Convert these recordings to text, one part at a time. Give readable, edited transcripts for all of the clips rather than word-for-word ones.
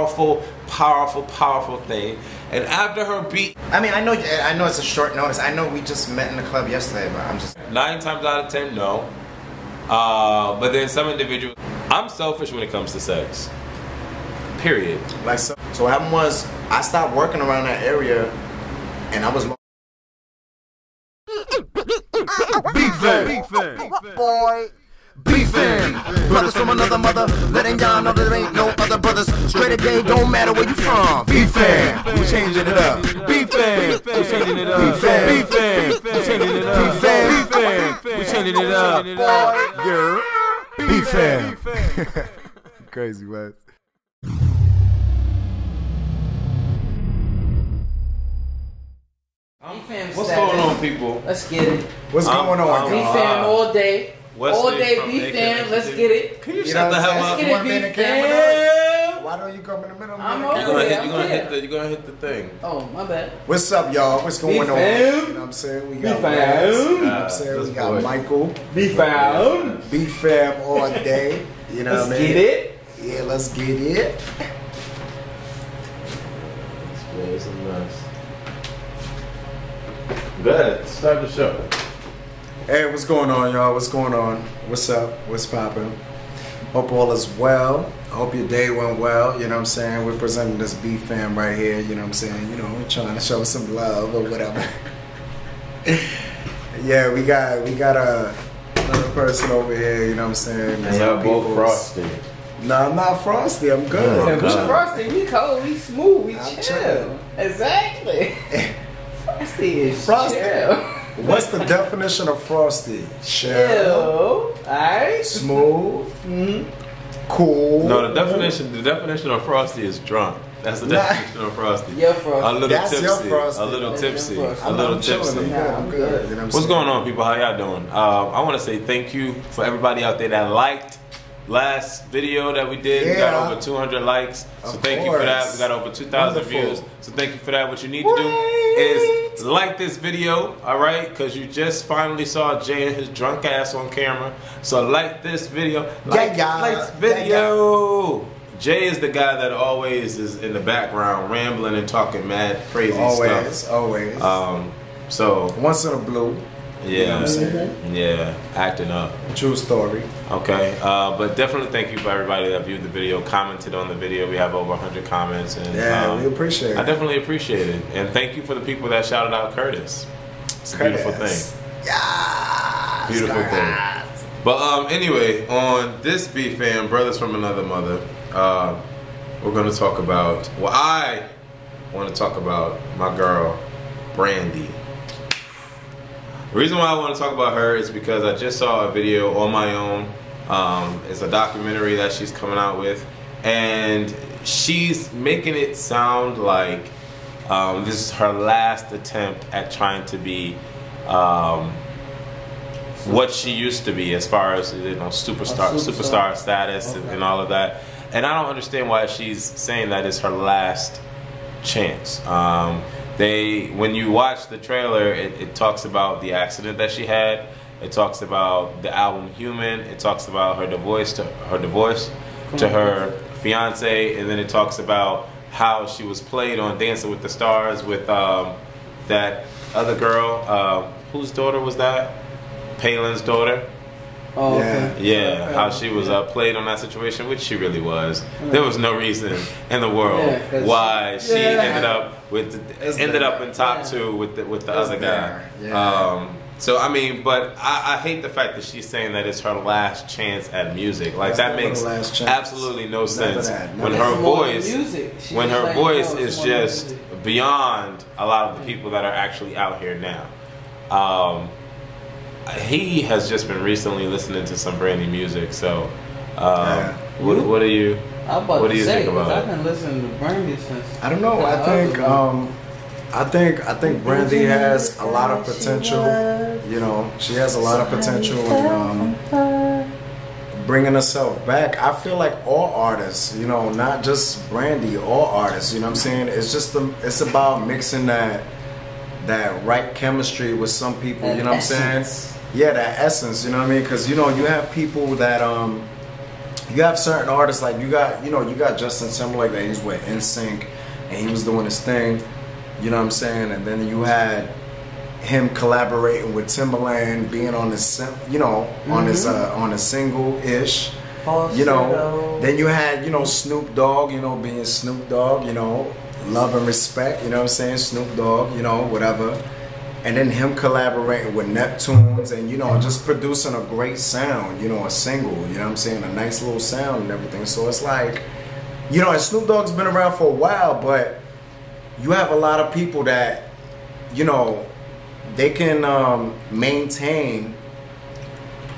powerful, powerful, powerful thing. And after her beat, I mean, I know it's a short notice. I know we just met in the club yesterday, but I'm just 9 times out of 10, no. But then some individuals, I'm selfish when it comes to sex. Period. Like so what happened was I stopped working around that area, and I was. BFAM, boy. BFAM, brothers from another mother, letting y'all know there ain't no other brothers. Straight a day, don't matter where you from. BFAM, we changing it up. BFAM, we changing it up. BFAM, we changing it up. BFAM, we changing it up. Boy, BFAM. Crazy, man. What's going on, people? Let's get it. What's going on, y'all? BFAM all day. All day Wesley BFAM. Let's get it. Can you shut the hell up? Let's get it, BFAM. Why don't you come in the middle? I'm over here. You're gonna hit the thing. Oh, my bad. What's up, y'all? What's going on? You know what I'm saying? We got Wes. You know what I'm saying? We got Michael. BFAM. BFAM all day. You know what I mean? Let's get it. Yeah, let's get it. Yeah, some nice. Go ahead, start the show. Hey, what's going on, y'all? What's going on? What's up? What's poppin'? Hope all is well. I hope your day went well. You know what I'm saying? We're presenting this BFAM right here. You know what I'm saying? You know, we're trying to show some love or whatever. Yeah, we got another person over here. You know what I'm saying? And y'all both frosty. No, I'm not frosty. I'm good. Yeah, we frosty. We cold. We smooth. We I'm chill. chilling. Exactly. Frosty is Frosty. chill. What's the definition of frosty? Chill. Alright. Smooth. Cool. No, the definition of frosty is drunk. That's the definition of frosty. Your frosty. A little That's tipsy. your frosty. A little tipsy. Your frosty. A little I'm chilling. tipsy. I'm good. You know what I'm What's saying? going on, people? How y'all doing? I want to say thank you for everybody out there that liked last video that we did. We got over 200 likes. So thank you for that. We got over 2,000 views. So thank you for that. What you need to do is like this video, all right? Because you just finally saw Jay and his drunk ass on camera. So like this video. Like this video. Jay is the guy that always is in the background rambling and talking mad crazy stuff. Always. So once in a blue. yeah, You know what I'm saying? yeah, acting up. True story. Okay, but definitely thank you for everybody that viewed the video, commented on the video. We have over 100 comments, and Yeah, we appreciate it. I definitely appreciate it, and thank you for the people that shouted out Curtis. It's a beautiful thing. Yeah. Beautiful thing. But anyway, on this BFAM, Brothers from Another Mother, we're going to talk about. Well, I want to talk about my girl, Brandy. The reason why I want to talk about her is because I just saw a video on my own. It's a documentary that she's coming out with, and she's making it sound like this is her last attempt at trying to be what she used to be, as far as, you know, superstar status, and all of that. And I don't understand why she's saying that is her last chance. When you watch the trailer, it talks about the accident that she had. It talks about the album Human. It talks about her divorce to her fiance, and then it talks about how she was played on Dancing with the Stars with that other girl. Whose daughter was that? Palin's daughter. Oh, okay. Yeah, how she was played on that situation, which she really was. There was no reason in the world why she ended up in top 2 with the other guy. Yeah. So I mean, but I hate the fact that she's saying that it's her last chance at music. Like, that makes absolutely no sense when her voice is just beyond a lot of the people that are actually out here now. He has just been recently listening to some Brandy music, so what do you think about it? I've been listening to Brandy since. I don't know. I think Brandy has a lot of potential. You know, she has a lot of potential in bringing herself back. I feel like all artists, you know, not just Brandy, all artists. You know what I'm saying? It's just it's about mixing that right chemistry with some people. You know what I'm saying? Yeah, that essence, you know what I mean? Because, you know, you have people that you have certain artists like you got Justin Timberlake that he's with NSYNC and he was doing his thing, you know what I'm saying, and then you had him collaborating with Timberland, being on his on his single ish, you know. Then you had Snoop Dogg, being Snoop Dogg, love and respect, you know what I'm saying, Snoop Dogg, whatever. And then him collaborating with Neptunes and, just producing a great sound, a single, you know what I'm saying, a nice little sound and everything. So it's like, and Snoop Dogg's been around for a while, but you have a lot of people that, they can maintain,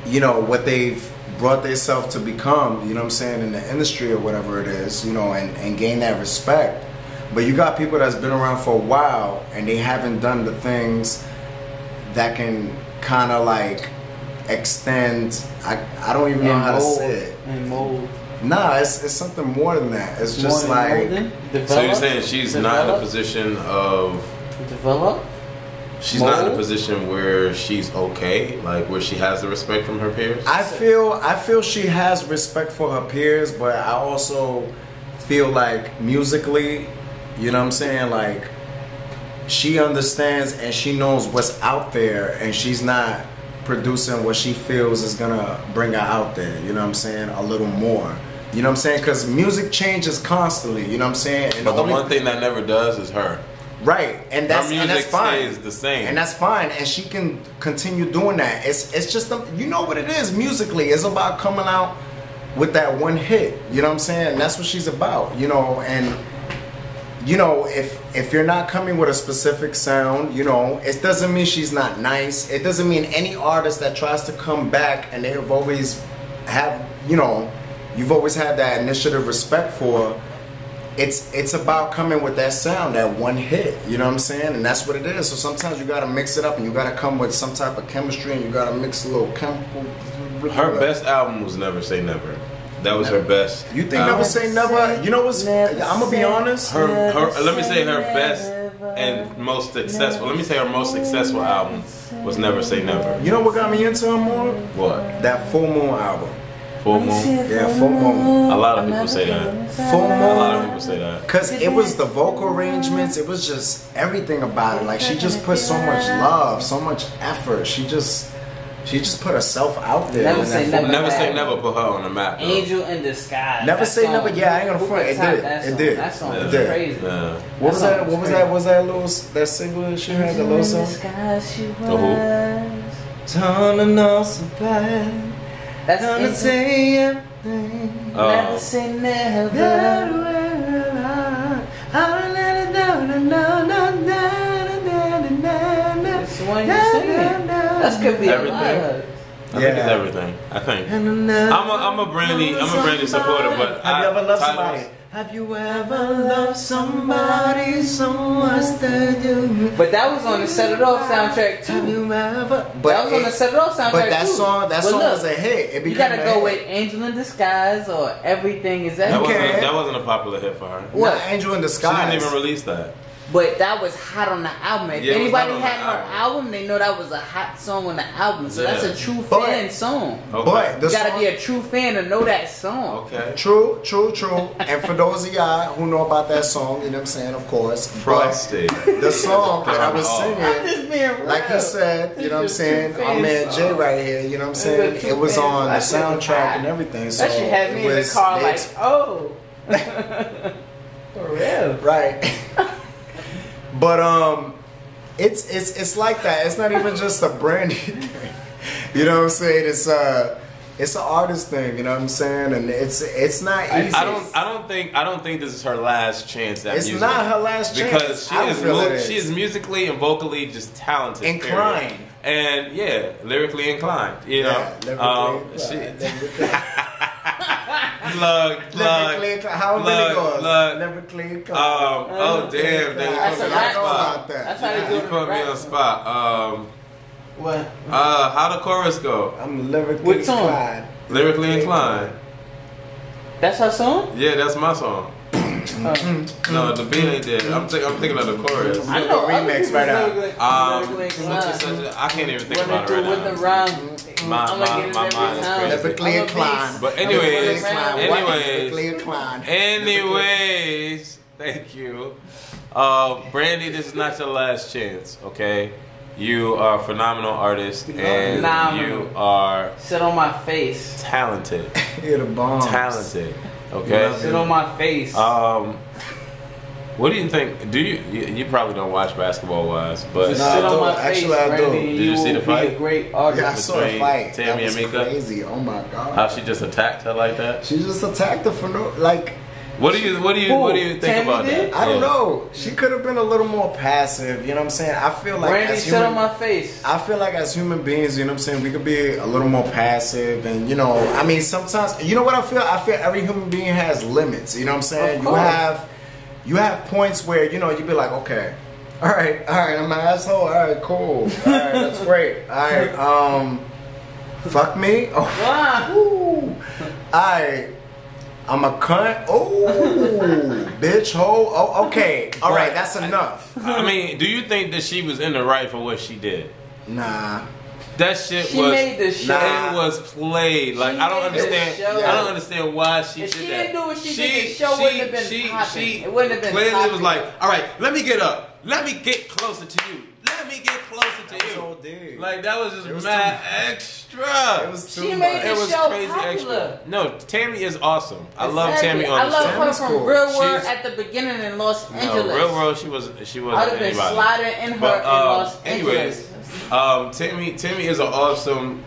what they've brought themselves to become, you know what I'm saying, in the industry or whatever it is, and gain that respect. But you got people that's been around for a while and they haven't done the things that can kind of like extend. I don't even know how to say it. And mold. Nah, it's something more than that. It's just like. So you're saying she's not in a position of develop? She's not in a position where she's okay, like where she has the respect from her peers? I feel she has respect for her peers, but I also feel like musically, you know what I'm saying, like she understands and she knows what's out there and she's not producing what she feels is gonna bring her out there, you know what I'm saying, a little more. You know what I'm saying? Because music changes constantly, you know what I'm saying? And but the one thing that never does is her. Right, and that's fine. Stays the same, and that's fine, and she can continue doing that. It's just you know what it is musically. It's about coming out with that one hit. You know what I'm saying? And that's what she's about. And if you're not coming with a specific sound, it doesn't mean she's not nice. It doesn't mean any artist that tries to come back and they've always you've always had that initiative respect for. It's about coming with that sound, that one hit, you know what I'm saying? And that's what it is. So sometimes you gotta mix it up and you gotta come with some type of chemistry and you gotta mix a little chemical. Her best album was Never Say Never. That was her best. You think Never Say Never? You know what's, I'm gonna be honest. Her let me say her best and most successful. Let me say her most successful album was Never Say Never. You know what got me into her more? What? That Full Moon album. Full Moon? Yeah, Full Moon. A lot of people say that. Full Moon. A lot of people say that. Cause it was the vocal arrangements, it was just everything about it. Like she just put so much love, so much effort. She just put herself out there. Never Say Never. Never Say Never put her on the map. Though. Angel in Disguise. Never Say Never. Yeah, I ain't gonna front. It did. It did. That song was did. crazy. Yeah. What was that? What was that? Was that little that single that she had? The little song. The who? Turning on some black. That's gonna say everything. Never say never. That's the one you're singing. That's could be Everything. I think it's Yeah. everything. I think. I'm a Brandy supporter, but have you ever loved Tyler's- somebody? Have you ever loved somebody so much that you? But that was on the Set It Off soundtrack too. Have you ever? That was on the Set It Off soundtrack But that too. song But was a hit. It you became gotta a go hit. with Angel in Disguise or Everything Is That Everything. wasn't a popular hit for her. What? Not Angel in She Disguise. didn't even release that. But that was hot on the album. If Yeah, it was anybody hot on the had her album, they know that was a hot song on the album. So that's Yeah. a true But- fan song. Okay. But the You gotta song, be a true fan to know that song. Okay. true. And for those of y'all who know about that song, you know what I'm saying, of course. Frosty. But the song that I was Oh. singing, Just being real. like he said, you know what I'm saying, It's a our true man fan Jay song. right here, you know what I'm saying, It's a true it was fan on song. the That shit was soundtrack hot. and everything. So That shit had me it in the was, car they like, oh. For real. right. But it's like that. It's not even just a Brandy thing. You know what I'm saying? It's an artist thing. You know what I'm saying? And it's not easy. I don't think this is her last chance at It's music. not her last chance. Because I don't feel it is. she is musically and vocally just talented. Inclined. period. And yeah, lyrically inclined. You know, Plug. How many goes? Lyrically inclined. Oh damn, That's a they rap put me on song. spot. That's how they do You it. put me on spot. What? How the chorus go? I'm lyrically What song? inclined. Lyrically inclined. That's her song? Yeah, that's my song. No, the beat ain't there. I'm thinking of the chorus. I know remix right now. I can't even think about it right with now. the rhyme. My mind is crazy. Typically inclined. But anyways, thank you. Brandy, this is not your last chance, okay? You are a phenomenal artist, and you are sit on my face. Talented. You're the bomb. Talented, okay? Sit on my face. What do you think? Do you probably don't watch basketball wise, but sit on my face, actually I do. Brandy, Did you see the fight? Be a great artist. Yeah, I saw the fight. Tammy and MEEKA. Crazy. Oh my god. How she just attacked her like that? She just attacked her for no like. What do you think Tammy about did? that? I don't know. She could have been a little more passive. You know what I'm saying? I feel like Brandy, sit on my face. I feel like as human beings, you know what I'm saying, we could be a little more passive, and you know, I mean, sometimes, you know what I feel? I feel every human being has limits. You know what I'm saying? You have points where you know you be like, okay, all right, I'm an asshole. All right, cool. All right, that's great. All right, fuck me. Oh, all right. I'm a cunt. Oh, bitch, hoe. Oh, okay. All right, that's enough. I mean, do you think that she was in the right for what she did? Nah. That shit She made the show. It was played. Like I don't understand. I don't understand why she did that. If she didn't do what she did, the show wouldn't have been popping. It wouldn't have been clearly popping. It was like, all right, let me get up. Let me get closer to you. Let me get closer to you. Like that was just mad extra. It was too She much. made It the was show crazy popular. extra. No, Tammy is awesome. I love Exactly. Tammy on the show. I love her from cool. Real World She's- at the beginning in Los No, Angeles. Real World, she wasn't I would have been anybody. sliding in her But, in Los anyways, Angeles. Tammy is an awesome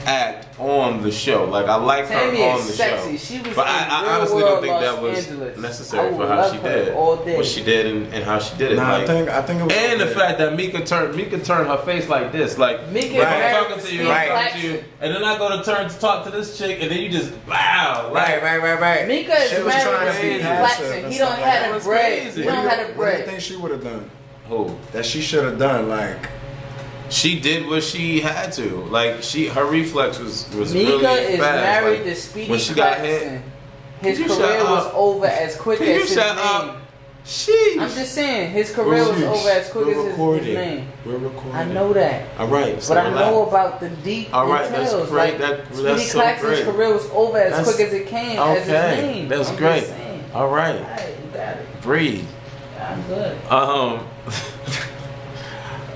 act on the show. Like I like Tammy her on is the sexy. show. She was But in I Real honestly World don't think Los that was Angeles. necessary I for would how love she her did all day. what she did and how she did it. Nah, like, I think it was. and the okay. fact that MEEKA turned her face like this, like MEEKA if I'm married talking to to you, Steve I'm talking to Jackson. you, and then I go to turn to talk to this chick, and then you just wow, Right. MEEKA She is was trying married to to be Steve passive Jackson. and He don't stuff like have that. the was bread. crazy. He don't have the What do you bread. think she would have done? Who? That she should have done, like. She did what she had to. Like her reflex was MEEKA really is fast. married Like, to Speedy when she got hit. Claxton. His Can you career shut was up? over as quick Can as you his shut name. up? Sheesh. I'm just saying, his career was over as quick as his name. We're recording. I know that. All right, so But I relax. know about the deep All right, details. that's great. Like, That's Speedy so Claxton's great. career was over as That's- quick as it came as his name. That's I'm great. Just saying. All right, Alright, you got it. breathe. I'm good.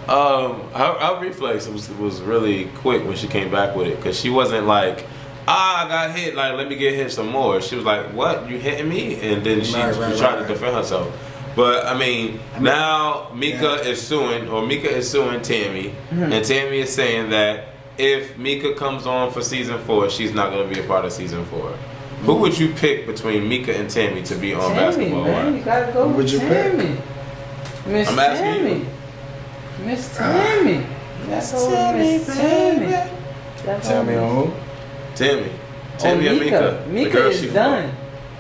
Her reflex was really quick when she came back with it, because she wasn't like, I got hit, like let me get hit some more. She was like, what, you hitting me? And then she tried to defend herself. But I mean, now MEEKA is suing Tammy, and Tammy is saying that if MEEKA comes on for season 4, she's not going to be a part of season 4. Who would you pick between MEEKA and Tammy to be on Basketball man, Wives? you gotta go Who would with you pick? Tammy. Miss I'm asking Tammy. you. Miss Tammy. That's Miss Tammy. Tell me on who? Tammy and MEEKA. The MEEKA girl is she done.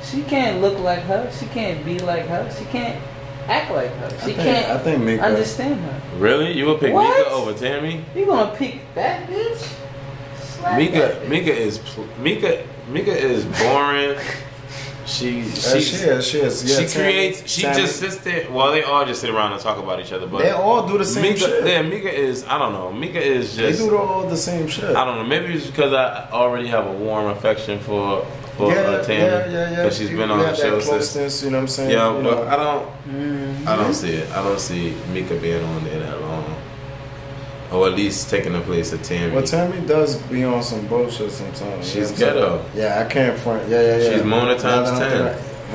She can't look like her. She can't be like her. She can't act like her. She can't I think MEEKA. understand her. Really? You would pick What? MEEKA over Tammy? You gonna pick that bitch? Slap that bitch. MEEKA is boring. She is. Yeah, creates. She Tammy. just sits there. Well, they all just sit around and talk about each other. But They all do the same MEEKA, shit. yeah, MEEKA is. I don't know. MEEKA is They just. do all the same shit. I don't know. Maybe it's because I already have a warm affection for Tammy. Yeah. Because she's been on the show since. You know what I'm saying? Yeah, You but know. I don't see it. I don't see MEEKA being on there that long, or at least taking the place of Tammy. Well, Tammy does be on some bullshit sometimes. She's you know what I'm ghetto. saying? Yeah, I can't front. Yeah. She's Mona times No, 10.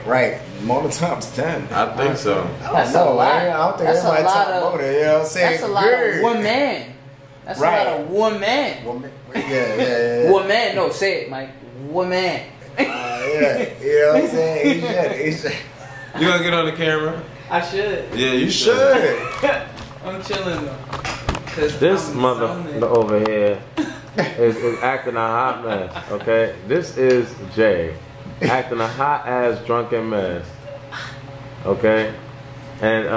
Right. Mona times 10. I think so. That's a lot. I don't think That's a everybody lot talk of- Mona. You know what I'm saying? That's a lot of woman. That's Right. a lot of woman. Woman. Yeah. Woman. No, say it, Mike. Woman. Yeah. You know what I'm saying? He should. You gonna get on the camera? I should. Yeah, You should. I'm chilling though. 'Cause This I'm mother zoning. over here is acting a hot mess, okay? This is Jay acting a hot ass drunken mess, okay? And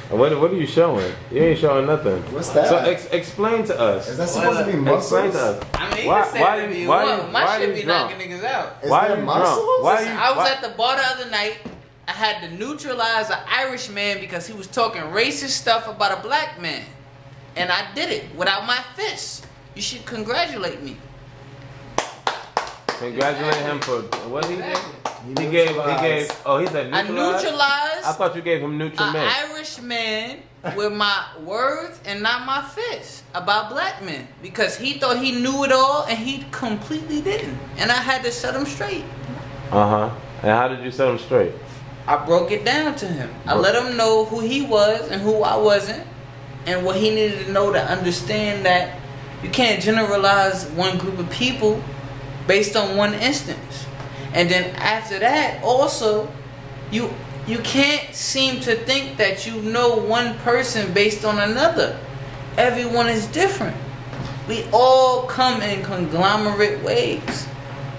What are you showing? You ain't showing nothing. What's that? So explain to us. Is that supposed to be muscles? Explain to us. I mean, my shit be knocking niggas out. Is there muscles? I was at the bar the other night. I had to neutralize an Irish man because he was talking racist stuff about a black man. And I did it without my fists. You should congratulate me. Congratulate him for what he did? He gave, oh, he said neutralized? I neutralized. I thought you gave him neutral men. An Irish man with my words and not my fists about black men. Because he thought he knew it all and he completely didn't. And I had to set him straight. Uh-huh. And how did you set him straight? I broke it down to him. I let him know who he was and who I wasn't. And what he needed to know to understand that you can't generalize one group of people based on one instance. And then after that, also, you can't seem to think that you know one person based on another. Everyone is different. We all come in conglomerate ways.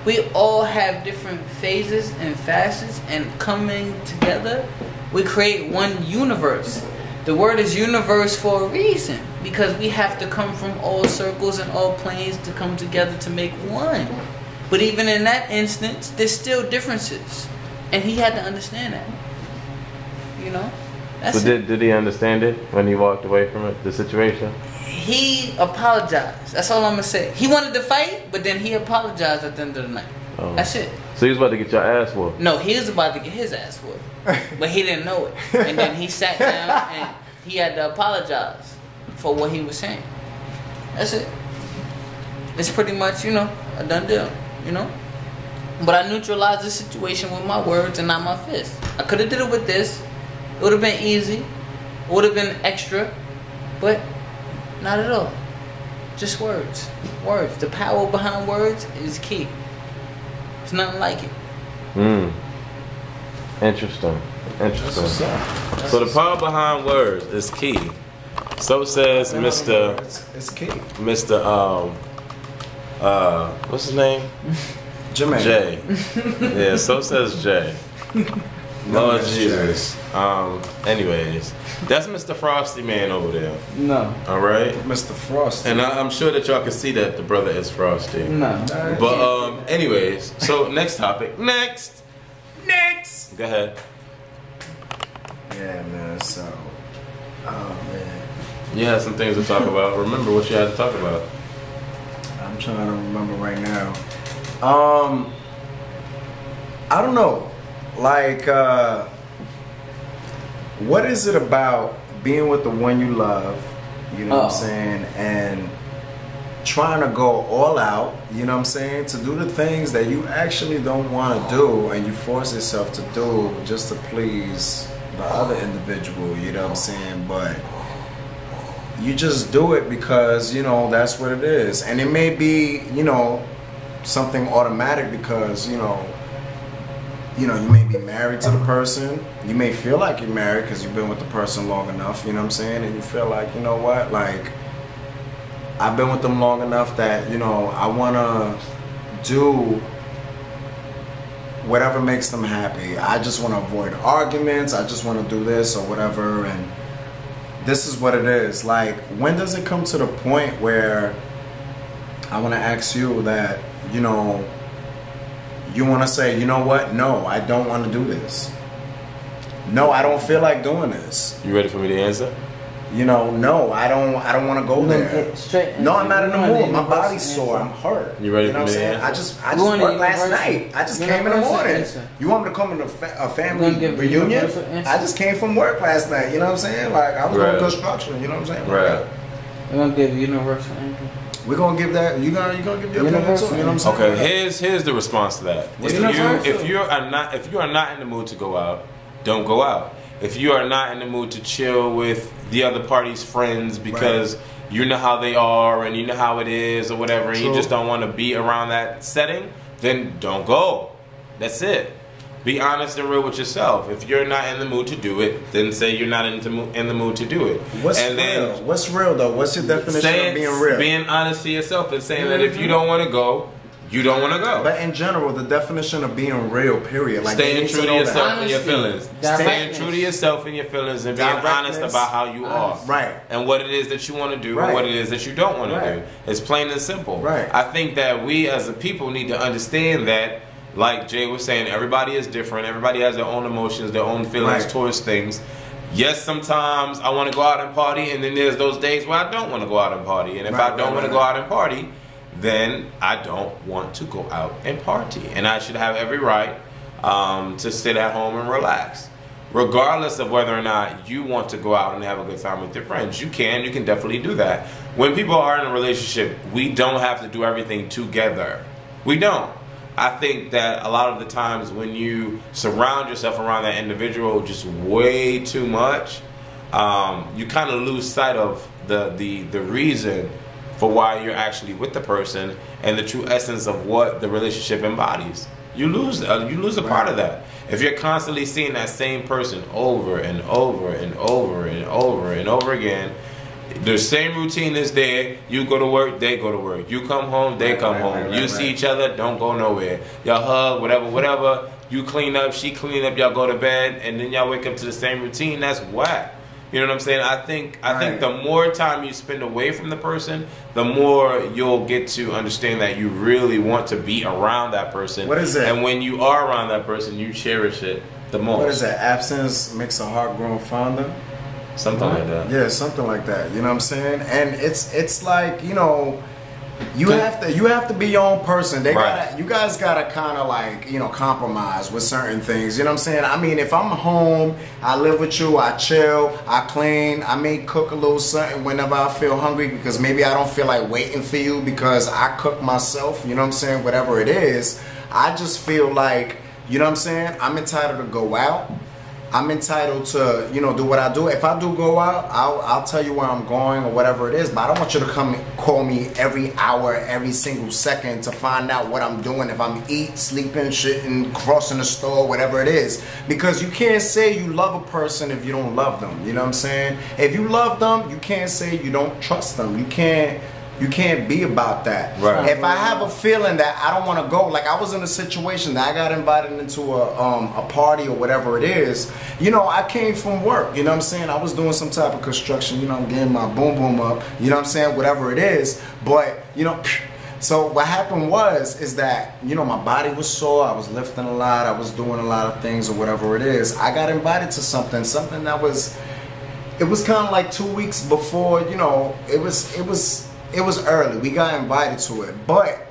We all have different phases and facets, and coming together, we create one universe. The word is universe for a reason, because we have to come from all circles and all planes to come together to make one. But even in that instance, there's still differences. And he had to understand that. You know? That's But did he understand it when he walked away from it, the situation? He apologized. That's all I'm going to say. He wanted to fight, but then he apologized at the end of the night. Oh. That's it. So he was about to get your ass whooped? No, he was about to get his ass whooped. But he didn't know it. And then he sat down and he had to apologize for what he was saying. That's it. It's pretty much, you know, a done deal. You know? But I neutralized the situation with my words and not my fists. I could have did it with this. It would have been easy. It would have been extra. But not at all. Just words. Words. The power behind words is key. It's nothing like it. Interesting. So the power behind words is key. So says Mr. It's key. Mr. What's his name? Jermaine. Jay. Yeah, so says Jay. Lord Jesus. Anyways, that's Mr. Frosty Man over there. No. All right. Mr. Frost. And I'm sure that y'all can see that the brother is Frosty. No. But anyways, so next topic. Next. Go ahead. Yeah, man. So, oh man, You had some things to talk about. Remember what you had to talk about. I'm trying to remember right now. I don't know. Like, what is it about being with the one you love? You know what I'm saying? And trying to go all out, you know what I'm saying, to do the things that you actually don't want to do, and you force yourself to do just to please the other individual, you know what I'm saying? But you just do it because, you know, that's what it is. And it may be, you know, something automatic because, you know, you may be married to the person. You may feel like you're married because you've been with the person long enough, you know what I'm saying? And you feel like, you know what, like, I've been with them long enough that, you know, I want to do whatever makes them happy. I just want to avoid arguments. I just want to do this or whatever. And this is what it is. Like, when does it come to the point where I want to ask you that, you know, you want to say, you know what? No, I don't want to do this. No, I don't feel like doing this. You ready for me to answer? You know, no, I don't want to go there. No, I'm not in the mood. My body's sore. I'm hurt. You ready you know for me to answer? I just worked last night. I just came in the morning. You want me to come to a family reunion? I just came from work last night. You know what I'm saying? Like, I was doing construction. You know what I'm saying? Right. We're gonna give universal answer. We're gonna give that. You gonna give your opinion too. You know what I'm saying? Okay. Here's the response to that. If you are not in the mood to go out, don't go out. If you are not in the mood to chill with the other party's friends because you know how they are and you know how it is or whatever, and you just don't want to be around that setting, then don't go. That's it. Be honest and real with yourself. If you're not in the mood to do it, then say you're not in the mood to do it. What's real? What's real though? What's your definition of being real? Being honest to yourself and saying that if you don't want to go, you don't want to go. But in general, the definition of being real, period. Like staying true to yourself and your feelings. Staying true to Directness. yourself and your feelings and being honest about how you are. Right. And what it is that you want to do Right. and what it is that you don't want to Right. do. It's plain and simple. Right. I think that we as a people need to understand that, like Jay was saying, everybody is different. Everybody has their own emotions, their own feelings Right. towards things. Yes, sometimes I want to go out and party, and then there's those days where I don't want to go out and party. And if I don't want to go out and party, then I don't want to go out and party. And I should have every right to sit at home and relax. Regardless of whether or not you want to go out and have a good time with your friends. You can definitely do that. When people are in a relationship, we don't have to do everything together. We don't. I think that a lot of the times when you surround yourself around that individual just way too much, you kind of lose sight of the reason for why you're actually with the person and the true essence of what the relationship embodies. You lose a part of that. If you're constantly seeing that same person over and over and over and over and over again, the same routine is there. You go to work, they go to work. You come home, they come home. You see each other, don't go nowhere. Y'all hug, whatever. You clean up, she clean up, y'all go to bed, and then y'all wake up to the same routine. That's whack. You know what I'm saying? I think the more time you spend away from the person, the more you'll get to understand that you really want to be around that person. What is it? And when you are around that person, you cherish it the most. What is that? Absence makes a heart grow fonder. Something like that. Yeah, something like that. You know what I'm saying? And it's like, you know, you have to be your own person. You guys gotta kind of like, you know, compromise with certain things. You know what I'm saying? I mean, if I'm home, I live with you, I chill, I clean, I may cook a little something whenever I feel hungry because maybe I don't feel like waiting for you because I cook myself. You know what I'm saying? Whatever it is, I just feel like, you know what I'm saying? I'm entitled to go out. I'm entitled to, you know, do what I do. If I do go out, I'll tell you where I'm going or whatever it is. But I don't want you to come call me every hour, every single second to find out what I'm doing. If I'm eating, sleeping, shitting, crossing the store, whatever it is. Because you can't say you love a person if you don't love them. You know what I'm saying? If you love them, you can't say you don't trust them. You can't be about that. Right. If I have a feeling that I don't want to go, like I was in a situation that I got invited into a party or whatever it is, you know, I came from work, you know what I'm saying? I was doing some type of construction, you know, I'm getting my boom boom up, you know what I'm saying? Whatever it is, but, you know, so what happened is that, you know, my body was sore, I was lifting a lot, I was doing a lot of things or whatever it is. I got invited to something that was, it was kind of like 2 weeks before, you know, it was early. We got invited to it, but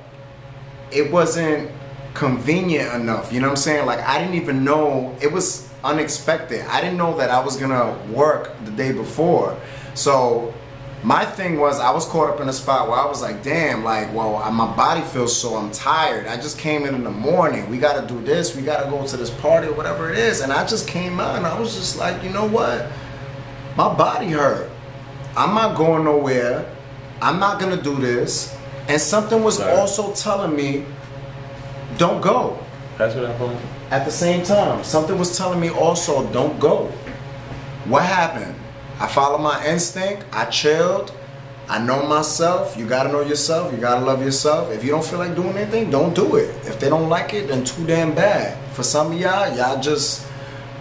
it wasn't convenient enough. You know what I'm saying? Like I didn't even know, it was unexpected. I didn't know that I was gonna work the day before. So my thing was I was caught up in a spot where I was like, damn, like, well, my body feels sore, I'm tired. I just came in the morning. We gotta do this, we gotta go to this party or whatever it is. And I just came out and I was just like, you know what? My body hurt. I'm not going nowhere. I'm not gonna do this. And something was also telling me, don't go. That's what happened. At the same time, something was telling me also, don't go. What happened? I followed my instinct, I chilled, I know myself. You gotta know yourself, you gotta love yourself. If you don't feel like doing anything, don't do it. If they don't like it, then too damn bad. For some of y'all just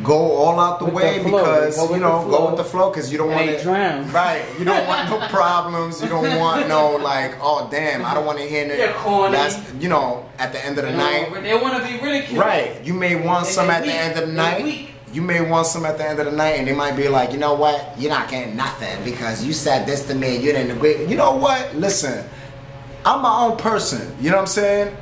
go all out the way because, you know, go with the flow because you don't want to drown. Right. You don't want no problems. You don't want no like, oh damn, I don't want to hear They're corny. That's, you know, at the end of the night. They want to be ridiculed. Right. You may want some at the end of the night. You may want some at the end of the night and they might be like, you know what? You're not getting nothing because you said this to me and you didn't agree. You know what? Listen, I'm my own person. You know what I'm saying?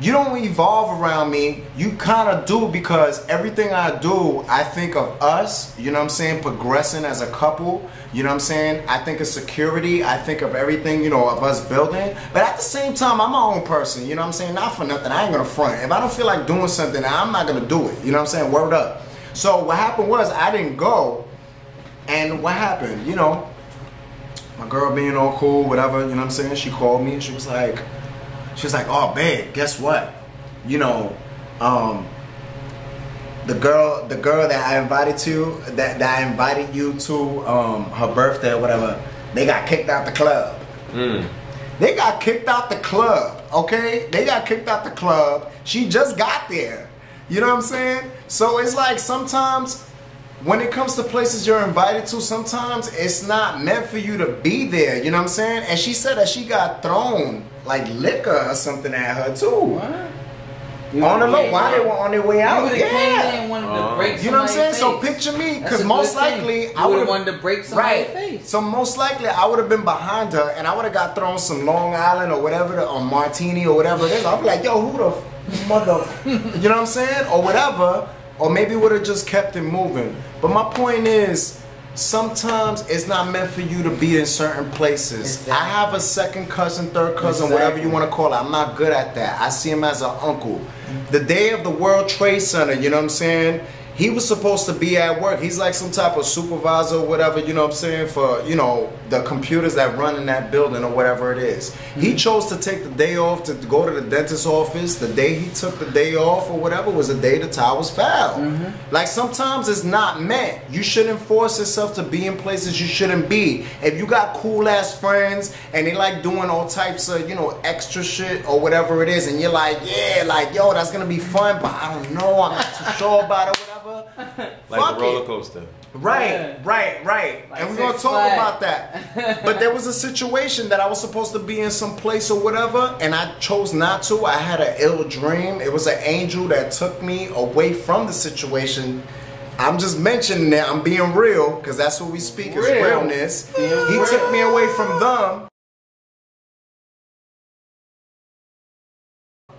You don't evolve around me. You kind of do because everything I do, I think of us, you know what I'm saying, progressing as a couple, you know what I'm saying? I think of security. I think of everything, you know, of us building. But at the same time, I'm my own person, you know what I'm saying? Not for nothing. I ain't going to front. If I don't feel like doing something, I'm not going to do it. You know what I'm saying? Word up. So what happened was I didn't go. And what happened? You know, my girl being all cool, whatever, you know what I'm saying? She called me and she was like, oh, babe, guess what? You know, the girl that I invited to, that I invited you to her birthday or whatever, they got kicked out the club. They got kicked out the club. okay? They got kicked out the club. She just got there. You know what I'm saying? So it's like sometimes when it comes to places you're invited to, sometimes it's not meant for you to be there. You know what I'm saying? And she said that she got thrown like liquor or something at her too. What? On the low, while they were on their way out. You came in wanted to break you know what I'm saying? face. So picture me, because most likely I would have wanted to break somebody's face. So most likely I would have been behind her, and I would have got thrown some Long Island or whatever, or Martini or whatever it is. I'd be like, yo, who the mother, you know what I'm saying, or whatever, or maybe would have just kept it moving. But my point is, sometimes it's not meant for you to be in certain places. Exactly. I have a second cousin, third cousin, whatever you want to call it. I'm not good at that. I see him as an uncle. The day of the World Trade Center, you know what I'm saying? He was supposed to be at work. He's like some type of supervisor or whatever, you know what I'm saying, for, you know, the computers that run in that building or whatever it is. He chose to take the day off to go to the dentist's office. The day he took the day off or whatever was the day the towels fell. Like sometimes it's not meant. You shouldn't force yourself to be in places you shouldn't be. If you got cool ass friends and they like doing all types of, you know, extra shit or whatever it is, and you're like, yeah, like, yo, that's gonna be fun, but I don't know, I'm not too sure about it, whatever. Like a roller coaster. Right. Like and we're gonna talk about that. But there was a situation that I was supposed to be in some place or whatever, and I chose not to. I had an ill dream. It was an angel that took me away from the situation. I'm just mentioning that. I'm being real, because that's what we speak as realness. He took me away from them.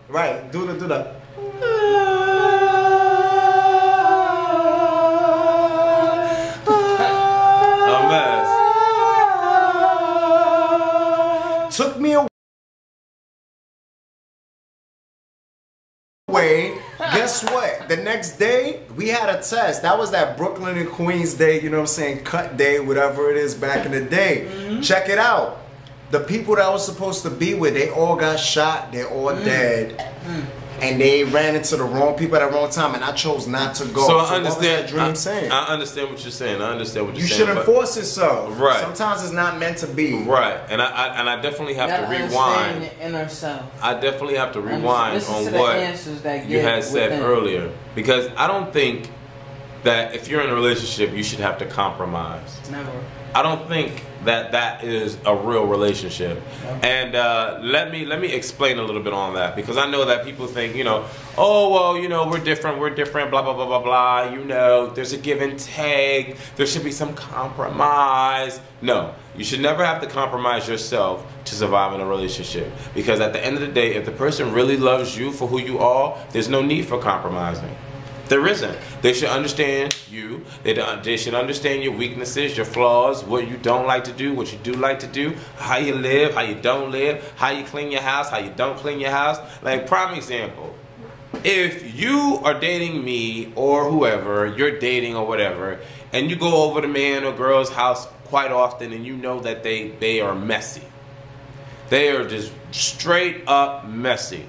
Right, do the. Took me away. Guess what? The next day, we had a test. That was that Brooklyn and Queens day, you know what I'm saying? Cut day, whatever it is back in the day. Check it out. The people that I was supposed to be with, they all got shot. They're all dead. And they ran into the wrong people at the wrong time, and I chose not to go. So I understand. What was that dream saying? I understand what you're saying. I understand what you're saying. You shouldn't force yourself. Right. Sometimes it's not meant to be. Right. And I definitely have to rewind. The inner self. I definitely have to rewind on what you had said earlier, because I don't think that if you're in a relationship, you should have to compromise. Never. I don't think that that is a real relationship. And let me explain a little bit on that, because I know that people think, you know, oh, well, you know, we're different, blah, blah, blah, blah, blah, you know, there's a give and take, there should be some compromise. No, you should never have to compromise yourself to survive in a relationship, because at the end of the day, if the person really loves you for who you are, there's no need for compromising. There isn't. They should understand you. They should understand your weaknesses, your flaws, what you don't like to do, what you do like to do, how you live, how you don't live, how you clean your house, how you don't clean your house. Like, prime example, if you are dating me or whoever you're dating or whatever, and you go over to man or girl's house quite often, and you know that they are messy. They are just straight up messy.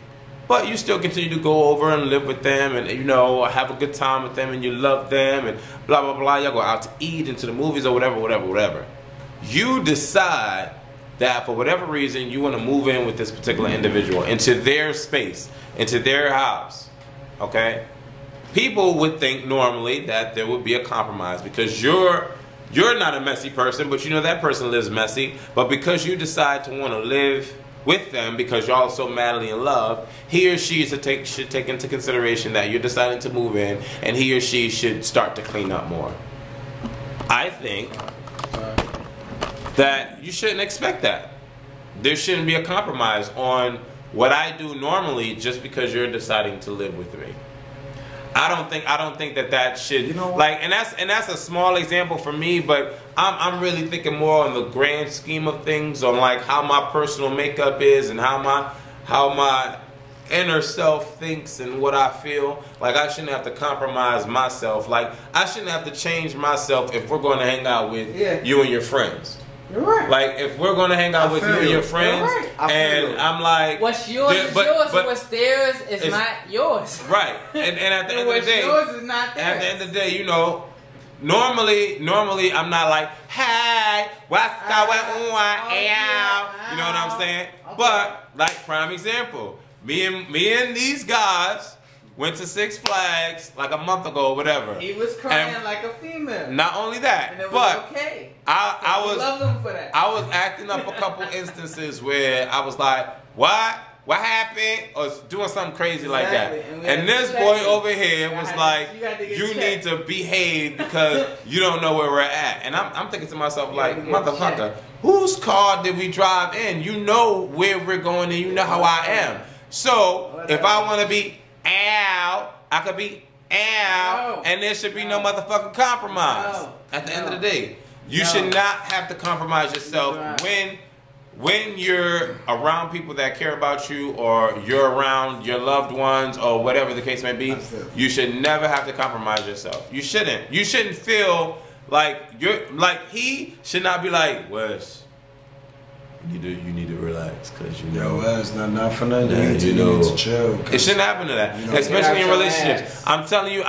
But you still continue to go over and live with them, and, you know, have a good time with them, and you love them, and blah, blah, blah. Y'all go out to eat, into the movies, or whatever. You decide that for whatever reason you want to move in with this particular individual into their space, into their house, okay? People would think normally that there would be a compromise, because you're not a messy person, but you know that person lives messy. But because you decide to want to live with them because y'all are so madly in love, he or she should take into consideration that you're deciding to move in, and he or she should start to clean up more. I think that you shouldn't expect that. There shouldn't be a compromise on what I do normally just because you're deciding to live with me. I don't think that should, you know, like, and that's a small example for me, but I'm really thinking more on the grand scheme of things, on like how my personal makeup is, and how my inner self thinks and what I feel. Like, I shouldn't have to compromise myself. Like, I shouldn't have to change myself if we're going to hang out with you and your friends. You're right. Like, if we're going to hang out with you and your friends, and I'm like, what's yours is yours, and what's theirs is not yours. Right. And at the end of the day, what's yours is not theirs. At the end of the day, you know, Normally, I'm not like, hey, what's going on? You know what I'm saying? Okay. But like prime example, me and these guys went to Six Flags like a month ago or whatever. He was crying like a female. Not only that, and it was but okay. I love him for that. I was acting up a couple instances where I was like, what? What happened? Or doing something crazy like that. And this boy over here was like, you need to behave because you don't know where we're at. And I'm thinking to myself like, motherfucker, whose car did we drive in? You know where we're going and you know how I am. So if I want to be out, I could be out, and there should be no motherfucking compromise. At the end of the day, you should not have to compromise yourself when you're around people that care about you, or you're around your loved ones, or whatever the case may be. You should never have to compromise yourself. You shouldn't. You shouldn't feel like he should not be like, Wes, you need to relax, cause you know. Yo, Wes, not for nothing. You need to chill. It shouldn't happen to that, especially in relationships. I'm telling you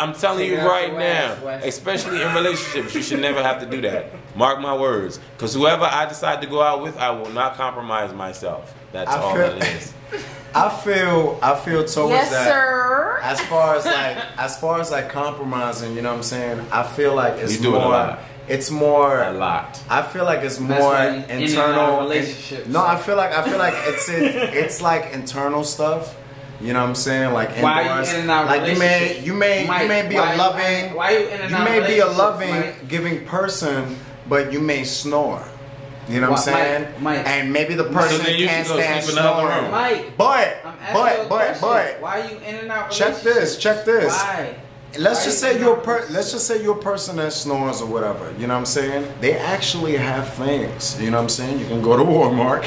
right now, especially in relationships, you should never have to do that. Mark my words, because whoever I decide to go out with, I will not compromise myself. That's all that is. I feel towards that. Sir. As far as like compromising, you know what I'm saying? I feel like it's more. A lot. It's more a lot. I feel like it's more internal relationships. No, I feel like it's like internal stuff. You know what I'm saying? Like why are you in and out like you may be a loving Mike? giving person, but you may snore. You know what I'm saying? Mike. And maybe the person can't stand snoring. But why are you in and out relationships? Check this. Why? Let's just say you're a person that snores or whatever. You know what I'm saying? They actually have things. You know what I'm saying? You can go to Walmart.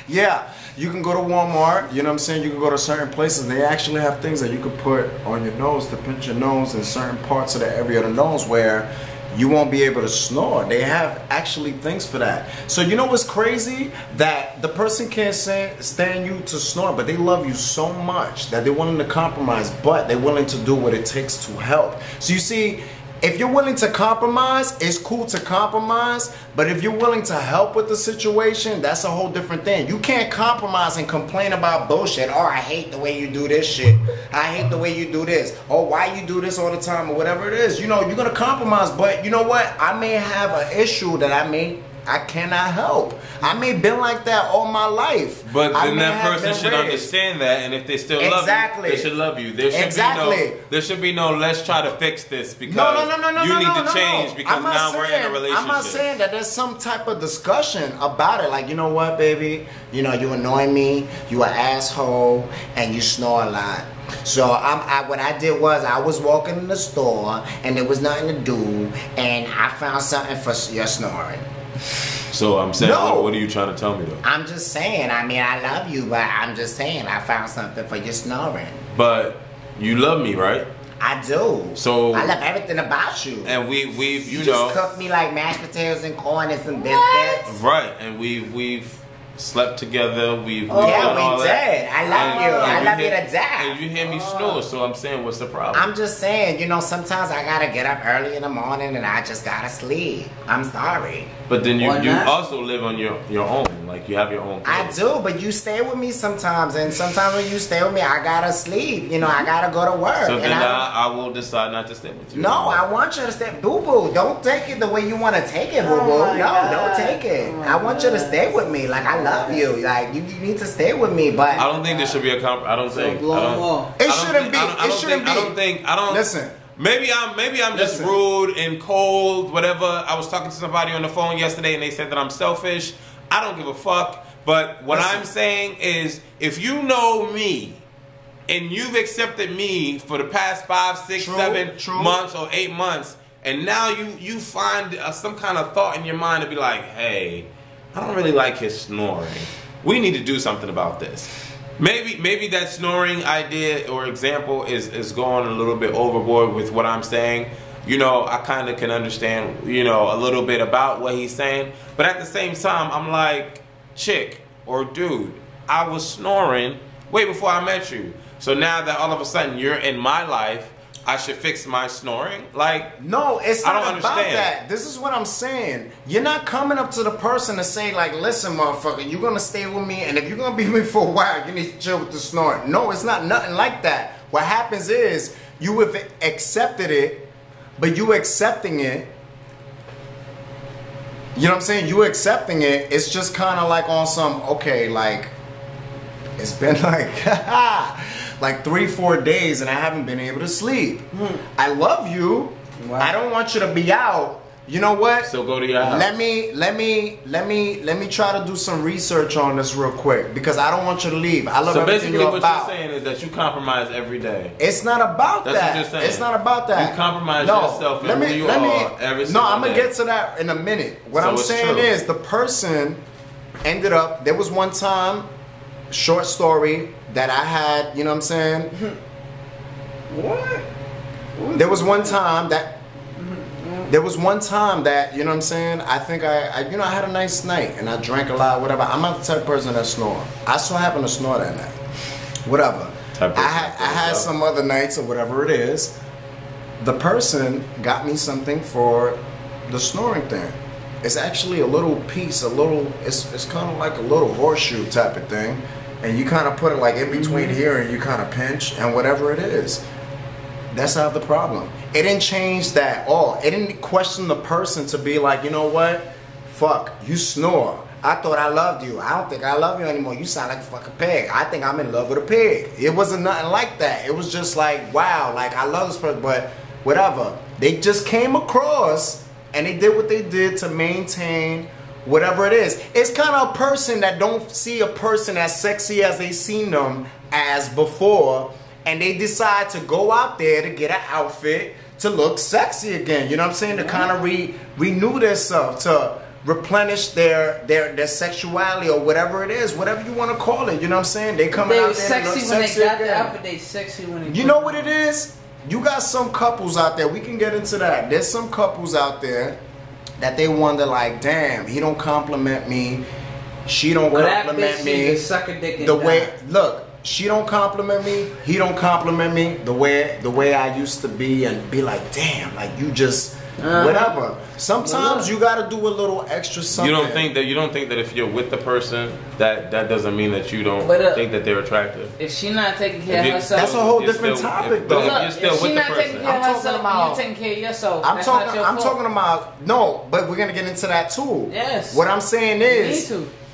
Yeah, you can go to Walmart. You know what I'm saying? You can go to certain places. They actually have things that you can put on your nose to pinch your nose in certain parts of the area of the nose where you won't be able to snore. They have actually things for that. So you know what's crazy? That the person can't stand you to snore, but they love you so much that they're willing to compromise, but they're willing to do what it takes to help. So you see, if you're willing to compromise, it's cool to compromise, but if you're willing to help with the situation, that's a whole different thing. You can't compromise and complain about bullshit. Oh, I hate the way you do this shit. I hate the way you do this. Oh, why you do this all the time, or whatever it is. You know, you're gonna compromise, but you know what? I may have an issue that I cannot help. I may have been like that all my life. But then that person should understand that, and if they still love you, they should love you. There should be no let's try to fix this because you need to change because now we're in a relationship. I'm not saying that there's some type of discussion about it. Like, you know what, baby? You know, you annoy me, you an asshole, and you snore a lot. So what I did was I was walking in the store and there was nothing to do, and I found something for your snoring. So I'm saying, what are you trying to tell me though? I'm just saying, I mean, I love you, but I'm just saying I found something for your snoring. But you love me, right? I do. So I love everything about you. And we've you just cook me like mashed potatoes and corn and some biscuits. Right, and we've slept together. We've did. I love you. I love you to death. And you hear me snore, so I'm saying, what's the problem? I'm just saying, you know, sometimes I gotta get up early in the morning and I just gotta sleep. I'm sorry. But then you also live on your own. Like, you have your own place. I do, but you stay with me sometimes, and sometimes when you stay with me, I gotta sleep. You know, I gotta go to work. So then I will decide not to stay with you. No, I want you to stay. Boo-boo, don't take it the way you want to take it, boo-boo. No, don't take it. I want you to stay with me. Like, I love you. Like, you need to stay with me, but I don't think there should be a I don't think. It shouldn't be. Listen. Maybe I'm just rude and cold, whatever. I was talking to somebody on the phone yesterday and they said that I'm selfish. I don't give a fuck. But what I'm saying is, if you know me and you've accepted me for the past 5, 6, 7 months or 8 months, and now you find some kind of thought in your mind to be like, hey, I don't really like his snoring. We need to do something about this. Maybe that snoring idea or example is going a little bit overboard with what I'm saying. You know, I kind of can understand, you know, a little bit about what he's saying. But at the same time, I'm like, chick or dude, I was snoring way before I met you. So now that all of a sudden you're in my life, I should fix my snoring. Like, no, it's I not don't about understand. that. This is what I'm saying. You're not coming up to the person to say like, listen, motherfucker, you're gonna stay with me, and if you're gonna be with me for a while, you need to chill with the snoring. No, it's not nothing like that. What happens is you have accepted it, but you accepting it. You know what I'm saying? You accepting it. It's just kind of like on some okay, like it's been like like 3-4 days, and I haven't been able to sleep. I love you. Wow. I don't want you to be out. You know what? So go to your house. Let me try to do some research on this real quick because I don't want you to leave. I love everything you're about. So basically, what you're saying is that you compromise every day. It's not about That's that. what you're saying. It's not about that. You compromise yourself and who you are every single day. I'm gonna get to that in a minute. What I'm saying is the person ended up. There was one time, short story that I had. You know what I'm saying? What? There was one time that. There was one time that, you know what I'm saying, I think I had a nice night and I drank a lot, whatever. I'm not the type of person that snore. I so happened to snore that night. Whatever. I had some other nights or whatever it is. The person got me something for the snoring thing. It's actually a little piece, it's kind of like a little horseshoe type of thing. And you kind of put it like in between here and you kind of pinch and whatever it is. That's not the problem. It didn't change that all. It didn't question the person to be like, you know what? Fuck, you snore. I thought I loved you. I don't think I love you anymore. You sound like a fucking pig. I think I'm in love with a pig. It wasn't nothing like that. It was just like, wow, like I love this person, but whatever. They just came across and they did what they did to maintain whatever it is. It's kind of a person that don't see a person as sexy as they seen them as before. And they decide to go out there to get an outfit to look sexy again. You know what I'm saying? To kind of renew themselves, to replenish their sexuality or whatever it is, whatever you want to call it. You know what I'm saying? They coming out there and look sexy when they got again. the outfit. They sexy when they. You know what it is? You got some couples out there. We can get into that. There's some couples out there that they wonder like, damn, he don't compliment me. She don't compliment me. The way look. She don't compliment me. He don't compliment me the way I used to be, and be like, damn, like you just whatever. Sometimes you gotta do a little extra something. You don't think that if you're with the person that doesn't mean that you don't think that they're attractive. If she's not taking care of herself, that's a whole different topic though. If you're still with the person, I'm talking about you taking care of yourself. I'm talking about no, but we're gonna get into that too. Yes. What I'm saying is,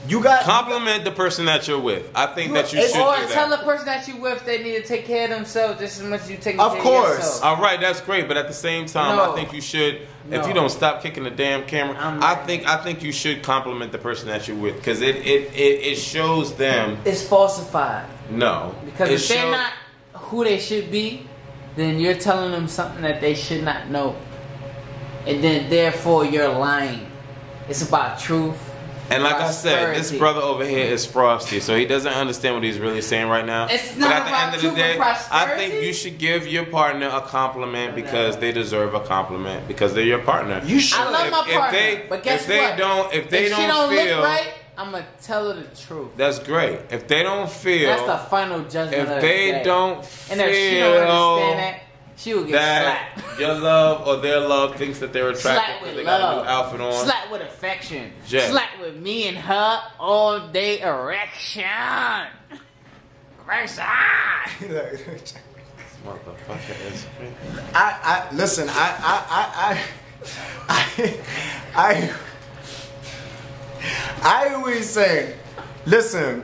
you got compliment the person that you're with. I think that you should do that. Or tell the person that you're with they need to take care of themselves just as much as you take care of yourself. Of course. All right, that's great. But at the same time, I think you should. If you don't stop kicking the damn camera, I think you should compliment the person that you're with because it shows them. It's falsified. No, because if they're not who they should be, then you're telling them something that they should not know, and then therefore you're lying. It's about truth. And like I said, this brother over here is frosty, so he doesn't understand what he's really saying right now. It's not but at the end of the day, I think you should give your partner a compliment because they deserve a compliment because they're your partner. You should. I love my partner, but guess what? If they don't feel look right, I'm gonna tell her the truth. That's great. If they don't feel, that's the final judgment. If they don't feel, and if she don't understand that, she will get slapped. Your love or their love thinks that they're attractive because they got a new outfit on. Slap with affection. Slap with me and her all day erection. Erection. This motherfucker is. Listen. I always say, listen.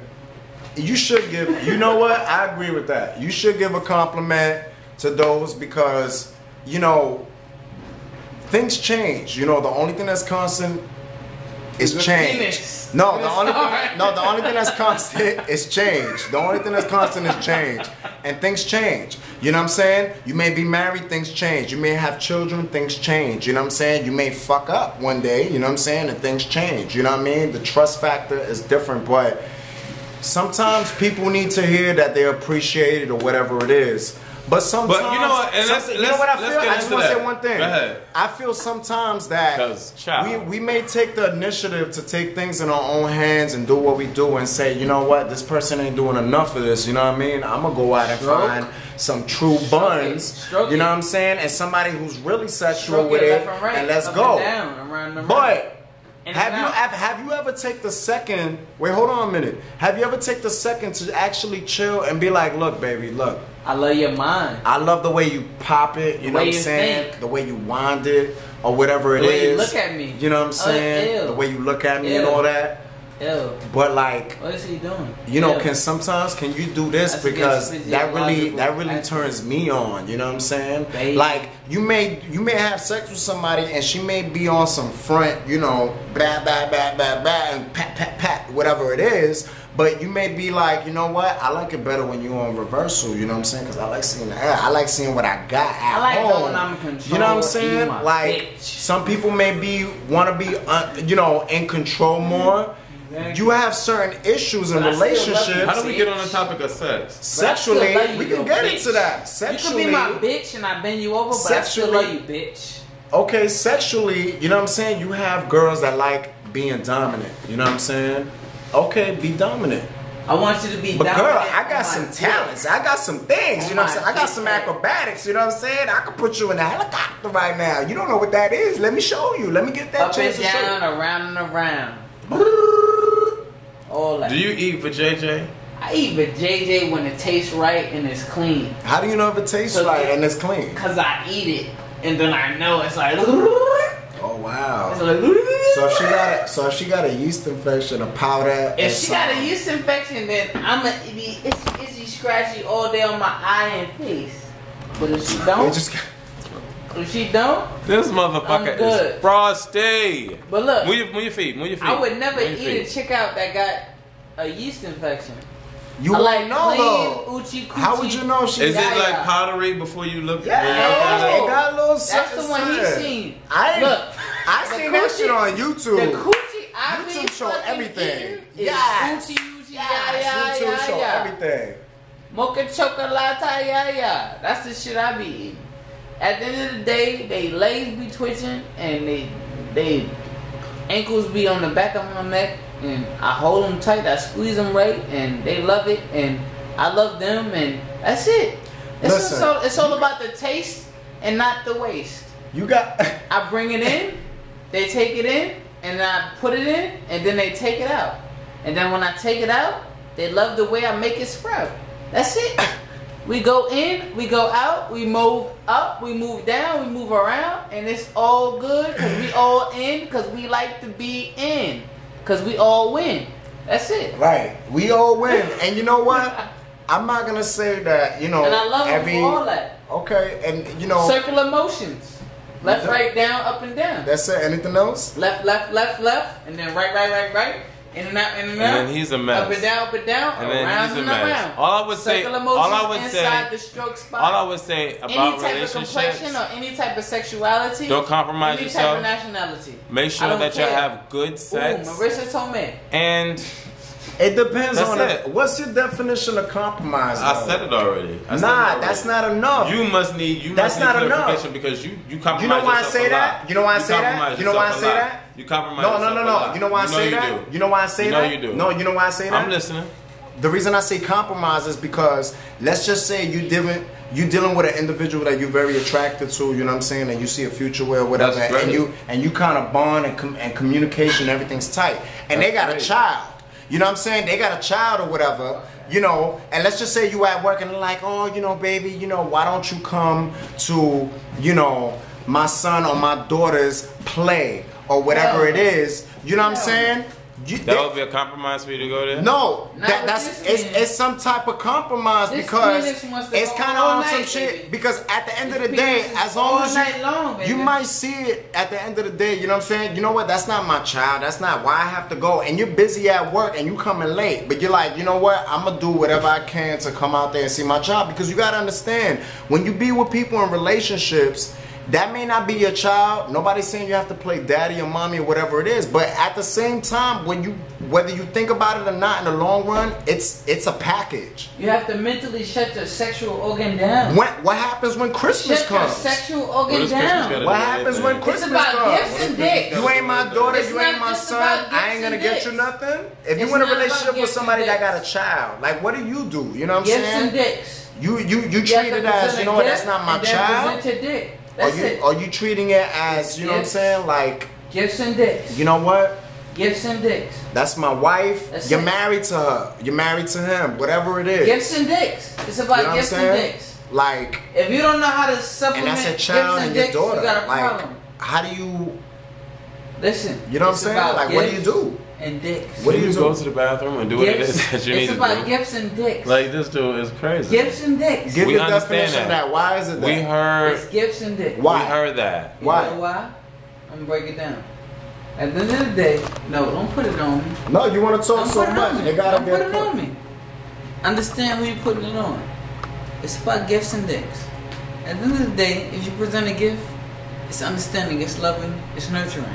You should give. You know what? I agree with that. You should give a compliment to those because, you know, things change. You know, the only thing that's constant is change. No, the only thing that's constant is change. The only thing that's constant is change. And things change. You know what I'm saying? You may be married, things change. You may have children, things change. You know what I'm saying? You may fuck up one day, you know what I'm saying? And things change. You know what I mean? The trust factor is different, but sometimes people need to hear that they're appreciated or whatever it is. But sometimes, But you know what? And you know what I feel? I just want to say one thing. Go ahead. I feel sometimes that we may take the initiative to take things in our own hands and do what we do and say, you know what, this person ain't doing enough of this. You know what I mean? I'm gonna go out and find some true buns. You know what I'm saying? And somebody who's really sexual with it, and let's go. But have you ever take the second? Wait, hold on a minute. Have you ever take the second to actually chill and be like, look, baby, look. I love your mind. I love the way you pop it. You know what I'm saying? The way you wind it or whatever it is. The way you look at me. You know what I'm saying? The way you look at me and all that. Ew. But like, what is he doing? You know, can you do this? That's because that really turns me on. You know what I'm saying? Baby. Like you may have sex with somebody and she may be on some front, you know, blah blah blah blah blah and pat pat pat, whatever it is. But you may be like, you know what? I like it better when you're on reversal. You know what I'm saying? Because I like seeing the air. I like seeing what I got at home. I like when I'm in control. You know what I'm saying? Like some people may want to be, you know, in control more. You have certain issues in relationships. How do we get on the topic of sex? Sexually, we can get into that. Sexually, you can be my bitch and I bend you over, but I still love you, bitch. Okay, sexually, you know what I'm saying? You have girls that like being dominant. You know what I'm saying? Okay, be dominant. I want you to be but dominant. But girl, I got some talents. I got some things. You know what I'm saying? I got some acrobatics. You know what I'm saying? I could put you in a helicopter right now. You don't know what that is. Let me show you. Let me get that chance to show you. Up and down, around and around. All that. Do you eat for JJ? I eat for JJ when it tastes right and it's clean. How do you know if it tastes right and it's clean? Because I eat it and then I know it's like. Oh wow! It's like, so if she got a yeast infection, a powder. If she got a yeast infection, then I'ma be itchy, scratchy all day on my eye and face. But if she don't, if she don't, this motherfucker is frosty. But look, move your feet. I would never eat a chick out that got a yeast infection. You wouldn't know though. Uchi, how would you know she? Is it like powdery before you look? Yeah, it got a little. That's the one he seen. I seen that shit on YouTube. The coochie I've YouTube show everything. Yes. YouTube show everything. Mocha chocolate, yeah. That's the shit I be eating. At the end of the day, they legs be twitching and they ankles be on the back of my neck, and I hold them tight, I squeeze them right, and they love it, and I love them, and that's it. It's all about the taste and not the waste. I bring it in, they take it in, and I put it in, and then they take it out. And then when I take it out, they love the way I make it sprout. That's it. We go in, we go out, we move up, we move down, we move around, and it's all good because we all in, because we like to be in, because we all win. That's it. Right. We all win. And you know what? I'm not going to say that, you know. And I love them for all that. Okay. And, you know. Circular motions. Left, right, down, up, and down. That's it. Anything else? Left, and then right. In and out, and then he's a mess. Up and down, and then around he's a and mess. around. All I would say the stroke spot. All I would say about any type relationships, of complexion or any type of sexuality, don't compromise any yourself. Type of nationality. Make sure that you have good sex. Ooh, Marissa told me. And it depends on it. What's your definition of compromise? I said it already. That's not enough. You must need clarification because you compromise. You know why I say that? You know why I say that? You know why I say that? You compromise. No. You know why I say that? You know why I say that? You do. No, you know why I say that? I'm listening. The reason I say compromise is because let's just say you dealing with an individual that you're very attracted to, you know what I'm saying, and you see a future with or whatever, and you kind of bond and communication, everything's tight, and they got a child. You know what I'm saying? They got a child or whatever, you know, and let's just say you at work and they're like, oh, you know, baby, you know, why don't you come to, you know, my son or my daughter's play or whatever it is, you know what I'm saying? That would be a compromise for you to go there? No, it's some type of compromise because it's kind of on some shit. Baby. Because at the end of the day, as long as you might see it at the end of the day, you know what I'm saying? You know what? That's not my child. That's not why I have to go. And you're busy at work and you coming late, but you're like, you know what? I'm gonna do whatever I can to come out there and see my child, because you gotta understand when you be with people in relationships. That may not be your child. Nobody's saying you have to play daddy or mommy or whatever it is. But at the same time, when whether you think about it or not, in the long run, it's a package. You have to mentally shut your sexual organ down. What happens when Christmas shut comes? Your sexual organ down. What happens when Christmas comes? It's about gifts and dicks. You ain't my daughter, It's you ain't not my just son. about I ain't gonna gifts get you and nothing. If you It's in a not relationship about with gifts somebody and that got a dicks. child, like what do? You know what I'm Gifts saying? and dicks. You treat have to it as, present you a know what, gift that's not my and then child. present your dick. That's it. Are you treating it as, you know what I'm Gifts. saying, like, Gifts and dicks. you know what? Gifts and dicks. That's my wife. That's You're it. married to her. You're married to him. Whatever it is. Gifts and dicks. It's about You know what I'm gifts and saying? dicks. Like, If you don't know how to and supplement that's a gifts child and and your dicks, daughter. you got a Like, problem. how do you, Listen. you know what I'm it's saying? about Like, what do you gifts do? And dicks. What do you you go do? to the bathroom and do what it is that you need It's to about do? gifts and dicks. Like, this dude is crazy. Gifts and dicks. Give We the understand definition of that. that. Why is it that? We heard. It's gifts and dicks. Why? We heard that. You Why? know why? I'm gonna break it down. At the end of the day, no, don't put it on me. No, you want to talk Don't so put it on much. me. They gotta Don't get put it on me. Understand who you're putting it on. It's about gifts and dicks. At the end of the day, if you present a gift, it's understanding, it's loving, it's nurturing.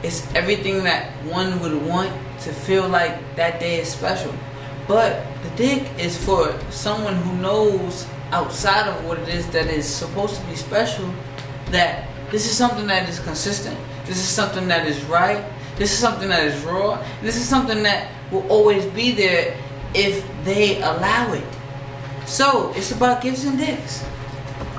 It's everything that one would want to feel like that day is special. But the dick is for someone who knows outside of what it is that is supposed to be special, that this is something that is consistent. This is something that is right. This is something that is raw. This is something that will always be there if they allow it. So it's about gifts and dicks.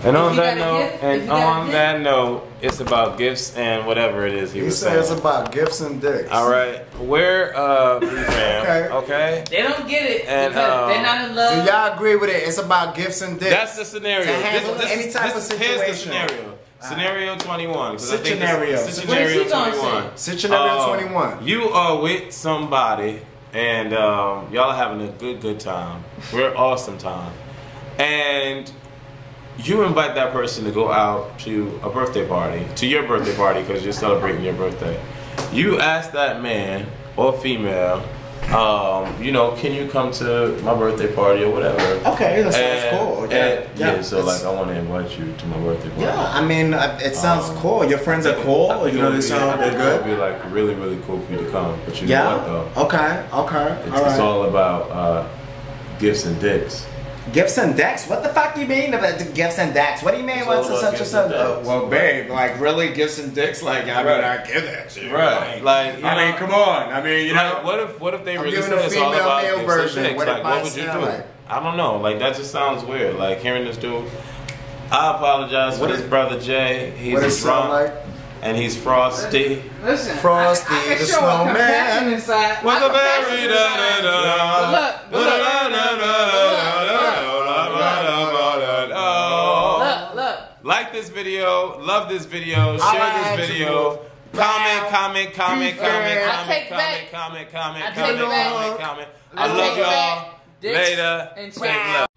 And If on you that got a note, gift, if you got a on gift. that note, it's about gifts and whatever it is he He was says saying. about gifts and dicks. All right, we're BFAM, okay? They don't get it And, because they're not in love. Do y'all agree with it? It's about gifts and dicks. That's the scenario. To handle any type of Here's the situation. scenario. Scenario 21. 'cause I think Scenario. this- What is Scenario he gonna 21. Scenario 21. You are with somebody and y'all are having a good time. We're awesome time. And you invite that person to go out to a birthday party, to your birthday party because you're celebrating your birthday. You ask that man or female, you know, can you come to my birthday party or whatever? Okay, that sounds cool. Yeah, so like I want to invite you to my birthday party. Yeah, I mean, it sounds cool. Your friends are cool. You know, they sound It good. would be like really cool for you to come. But you know Yeah. what though? Okay. It's all about gifts and dicks. Gifts and decks? What the fuck do you mean about the gifts and decks? What do you mean? It's What's all about such and gifts such? and decks. Well, babe, like really gifts and dicks? Like, I mean, I give that to you. Right. Like, you I mean, know, come on. I mean, you know. like, what if they I'm really giving said a it's all female about male gifts version. and dicks? What it Like, might what would you sound do? like. I don't know. Like, that just sounds weird. Like, hearing this dude. I apologize for What his is- brother Jay. He's What a it sound drunk. like? And he's frosty. Listen, Frosty I can the show a compassion snowman. inside. With My a compassion very inside. Look. Like this video, love this video, share like this you. video, comment. I take back. comment. I take it back. I love take it y'all. back. Dicks Later. and Make love.